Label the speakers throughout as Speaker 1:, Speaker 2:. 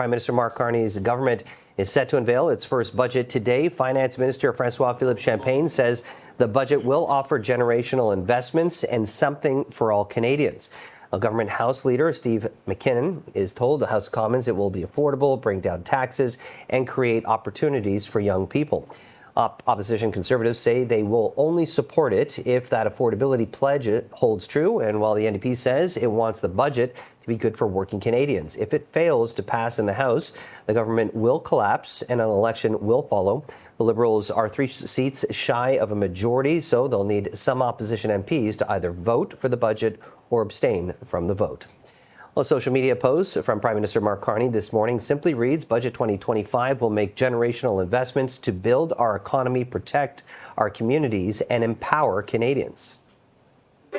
Speaker 1: Prime Minister Mark Carney's government is set to unveil its first budget today. Finance Minister Francois-Philippe Champagne says the budget will offer generational investments and something for all Canadians. A government House leader, Steve McKinnon, is told the House of Commons it will be affordable, bring down taxes, and create opportunities for young people. Opposition Conservatives say they will only support it if that affordability pledge holds true. And while the NDP says it wants the budget to be good for working Canadians, if it fails to pass in the House, the government will collapse and an election will follow. The Liberals are 3 seats shy of a majority, so they'll need some opposition MPs to either vote for the budget or abstain from the vote. A social media post from Prime Minister Mark Carney this morning simply reads, Budget 2025 will make generational investments to build our economy, protect our communities, and empower Canadians.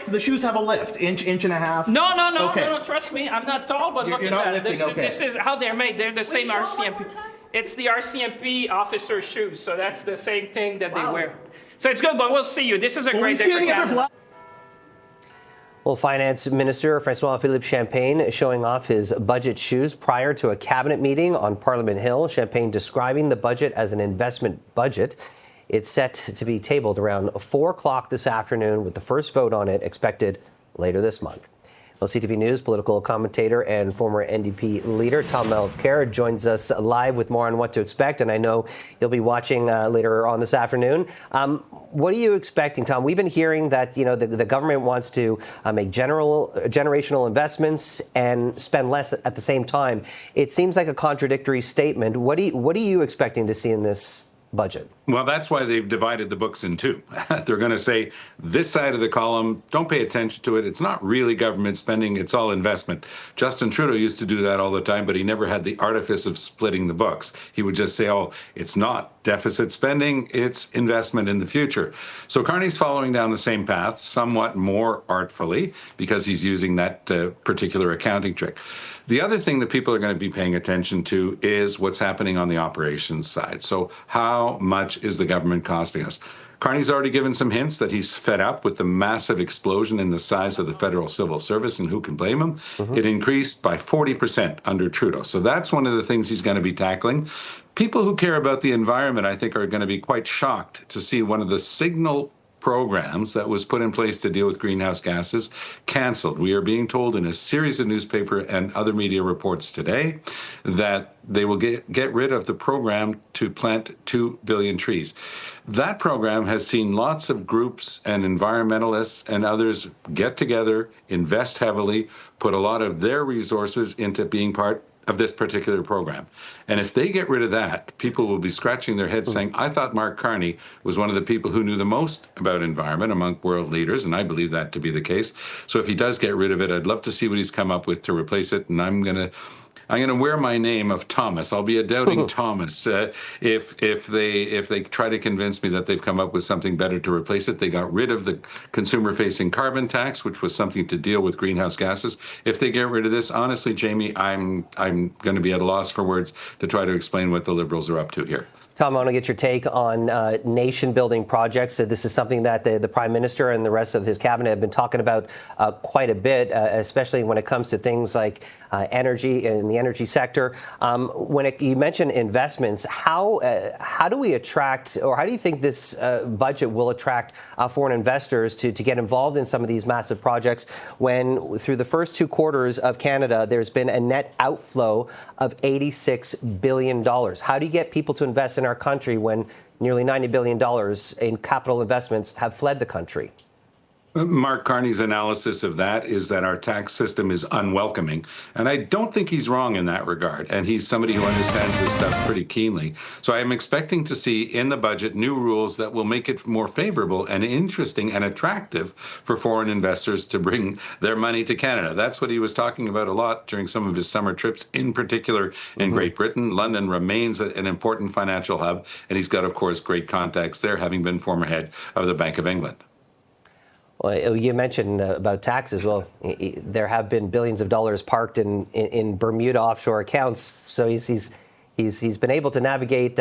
Speaker 2: Do the shoes have a lift? Inch and a half?
Speaker 3: No, trust me, I'm not tall, but look at that.
Speaker 2: Lifting,
Speaker 3: This is how they're made. They're the same RCMP. It's the RCMP officer shoes, so that's the same thing that they wear. So it's good, but we'll see you. This is a great day for Canada.
Speaker 1: Well, Finance Minister Francois-Philippe Champagne showing off his budget shoes prior to a cabinet meeting on Parliament Hill. Champagne describing the budget as an investment budget. It's set to be tabled around 4 o'clock this afternoon, with the first vote on it expected later this month. Well, CTV News political commentator and former NDP leader Tom Mulcair joins us live with more on what to expect. And I know you'll be watching later on this afternoon. What are you expecting, Tom? We've been hearing that the government wants to make generational investments and spend less at the same time. It seems like a contradictory statement. What are you expecting to see in this budget?
Speaker 4: Well, that's why they've divided the books in two. They're going to say this side of the column, don't pay attention to it. It's not really government spending. It's all investment. Justin Trudeau used to do that all the time, but he never had the artifice of splitting the books. He would just say, oh, it's not deficit spending, it's investment in the future. So Carney's following down the same path, somewhat more artfully, because he's using that particular accounting trick. The other thing that people are going to be paying attention to is what's happening on the operations side. So how much is the government costing us? Carney's already given some hints that he's fed up with the massive explosion in the size of the federal civil service, and who can blame him? It increased by 40% under Trudeau. So that's one of the things he's going to be tackling. People who care about the environment, I think, are going to be quite shocked to see one of the signal programs that was put in place to deal with greenhouse gases canceled. We are being told in a series of newspaper and other media reports today that they will get rid of the program to plant 2 billion trees. That program has seen lots of groups and environmentalists and others get together, invest heavily, put a lot of their resources into being part of this particular program. And if they get rid of that, people will be scratching their heads saying, I thought Mark Carney was one of the people who knew the most about environment among world leaders, and I believe that to be the case. So if he does get rid of it, I'd love to see what he's come up with to replace it, and I'm going to wear my name of Thomas. I'll be a doubting Thomas if they try to convince me that they've come up with something better to replace it. They got rid of the consumer-facing carbon tax, which was something to deal with greenhouse gases. If they get rid of this, honestly, Jamie, I'm going to be at a loss for words to try to explain what the Liberals are up to here.
Speaker 1: Tom, I want to get your take on nation-building projects. This is something that the Prime Minister and the rest of his cabinet have been talking about quite a bit, especially when it comes to things like energy in the energy sector. You mentioned investments, how do we attract, or how do you think this budget will attract foreign investors to get involved in some of these massive projects when through the first 2 quarters of Canada, there's been a net outflow of $86 billion? How do you get people to invest in our country when nearly $90 billion in capital investments have fled the country?
Speaker 4: Mark Carney's analysis of that is that our tax system is unwelcoming. And I don't think he's wrong in that regard. And he's somebody who understands this stuff pretty keenly. So I am expecting to see in the budget new rules that will make it more favorable and interesting and attractive for foreign investors to bring their money to Canada. That's what he was talking about a lot during some of his summer trips, in particular in Great Britain. London remains an important financial hub. And he's got, of course, great contacts there, having been former head of the Bank of England.
Speaker 1: Well, you mentioned about taxes. Well, there have been billions of dollars parked in Bermuda offshore accounts. So he's been able to navigate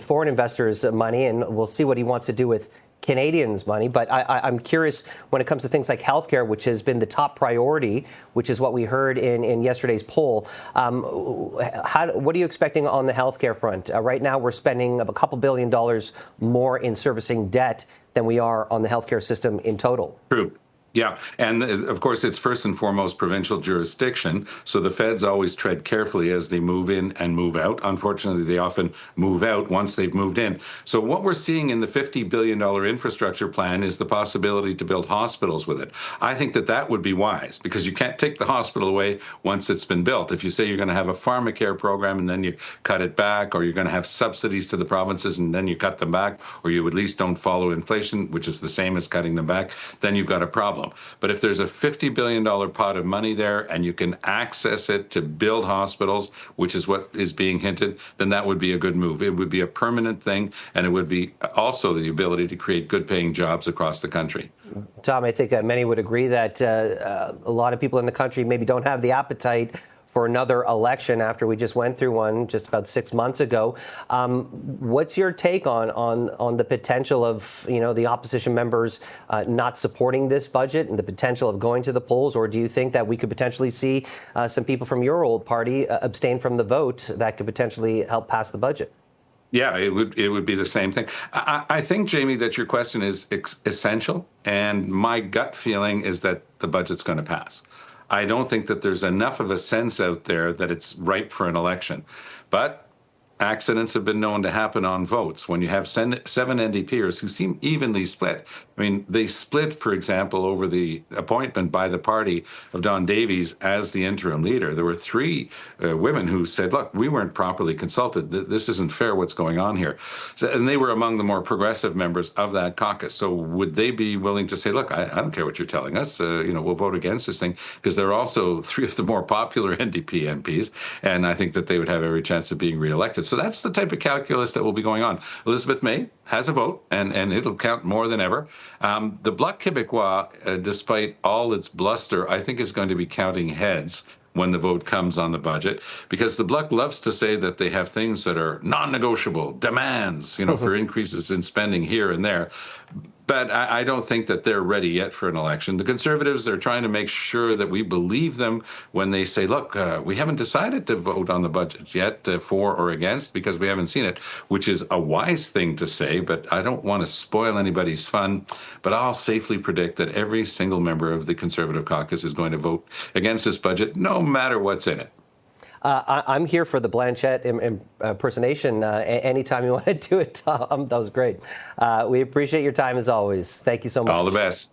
Speaker 1: foreign investors' money, and we'll see what he wants to do with Canadians money. But I'm curious when it comes to things like healthcare, which has been the top priority, which is what we heard in yesterday's poll. What are you expecting on the healthcare front? Right now, we're spending a couple $2 billion more in servicing debt than we are on the healthcare system in total.
Speaker 4: True. Yeah, and of course, it's first and foremost provincial jurisdiction. So the feds always tread carefully as they move in and move out. Unfortunately, they often move out once they've moved in. So what we're seeing in the $50 billion infrastructure plan is the possibility to build hospitals with it. I think that that would be wise because you can't take the hospital away once it's been built. If you say you're going to have a pharmacare program and then you cut it back, or you're going to have subsidies to the provinces and then you cut them back, or you at least don't follow inflation, which is the same as cutting them back, then you've got a problem. But if there's a $50 billion pot of money there and you can access it to build hospitals, which is what is being hinted, then that would be a good move. It would be a permanent thing, and it would be also the ability to create good paying jobs across the country.
Speaker 1: Tom, I think many would agree that a lot of people in the country maybe don't have the appetite for another election after we just went through one just about 6 months ago. What's your take on the potential of, the opposition members not supporting this budget and the potential of going to the polls? Or do you think that we could potentially see some people from your old party abstain from the vote that could potentially help pass the budget?
Speaker 4: Yeah, it would be the same thing. I think, Jamie, that your question is essential, and my gut feeling is that the budget's going to pass. I don't think that there's enough of a sense out there that it's ripe for an election. But accidents have been known to happen on votes. When you have 7 NDPers who seem evenly split, I mean, they split, for example, over the appointment by the party of Don Davies as the interim leader. There were 3 women who said, look, we weren't properly consulted. This isn't fair what's going on here. And they were among the more progressive members of that caucus. So would they be willing to say, look, I don't care what you're telling us, we'll vote against this thing, because they're also 3 of the more popular NDP MPs, and I think that they would have every chance of being reelected. So that's the type of calculus that will be going on. Elizabeth May has a vote, and it'll count more than ever. The Bloc Québécois, despite all its bluster, I think is going to be counting heads when the vote comes on the budget, because the Bloc loves to say that they have things that are non-negotiable, demands, for increases in spending here and there. But I don't think that they're ready yet for an election. The Conservatives are trying to make sure that we believe them when they say, look, we haven't decided to vote on the budget yet, for or against, because we haven't seen it, which is a wise thing to say, but I don't want to spoil anybody's fun. But I'll safely predict that every single member of the Conservative caucus is going to vote against this budget, no matter what's in it.
Speaker 1: I'm here for the Blanchette impersonation anytime you want to do it, Tom. That was great. We appreciate your time as always. Thank you so much.
Speaker 4: All the best.